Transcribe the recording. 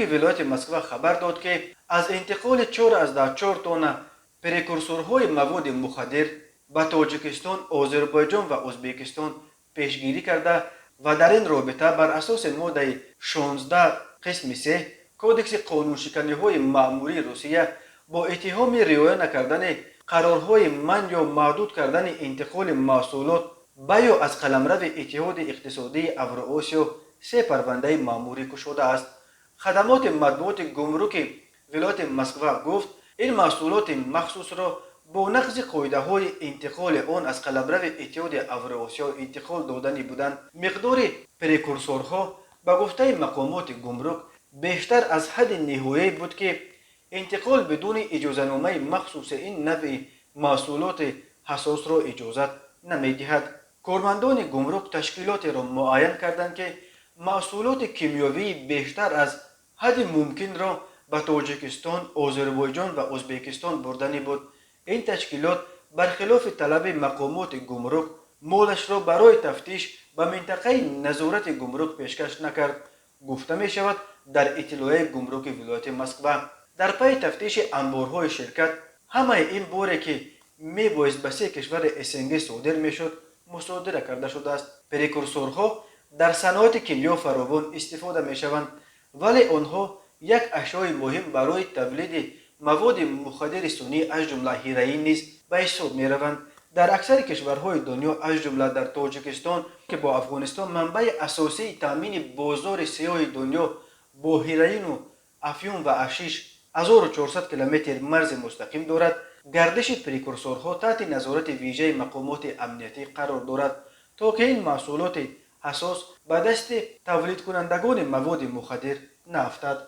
ولایت مسکو خبر داد که از انتقال 4 از 4 تن پریکورسورهای مواد مخدر به تاجیکستان، آذربایجان و ازبکستان پیشگیری کرده و در این رابطه بر اساس ماده 16 قسم 3 کودکس قانونشکنی های مأموری روسیه با اتهام رعایت نکردن قرارهای منع یا محدود کردن انتقال محصولات به یا از قلمرو اتحاد اقتصادی اوراسیا 3 پرونده مأموری گشوده است. خدمات مطبوعات گمرک ولایت مسکو گفت این محصولات مخصوص را با نقض قاعده های انتقال آن از قلمرو اتحاد اوراسیا انتقال دادنی بودند. مقدار پریکورسورها به گفته مقامات گمرک بیشتر از حد نهایی بود که انتقال بدون اجازهنامه مخصوص این نوع محصولات حساس را اجازت نمیدهد. کارمندان گمرک تشکیلات را معین کردند که محصولات کیمیاوی بیشتر از حد ممکن را به تاجیکستان، آذربایجان و ازبکستان بردنی بود. این تشکیلات برخلاف طلب مقامات گمرک مالش را برای تفتیش به منطقه نظارت گمرک پیشکش نکرد. گفته می شود در اطلاعیه گمرک ولایت مسکو در پی تفتیش انبارهای شرکت همه این باره که می بایست به 3 کشور اسنگ صادر می شد مصادره کرده شده است. پریکورسورها در صنایع کیمیا فراوان استفاده می شوند ولی آنها یک اشیای مهم برای تولید مواد مخدر سنی از جمله هیروئین نیز به حساب می روند. در اکثر کشورهای دنیا از جمله در تاجیکستان که با افغانستان منبع اساسی تامین بازار سیاه دنیا با هیروئین و افیون و حشیش 1400 کیلومتر مرز مستقیم دارد، گردش پریکورسورها تحت نظارت ویژه مقامات امنیتی قرار دارد تا که این محصولات حساس به دست تولید کنندگان مواد مخدر نیفتد.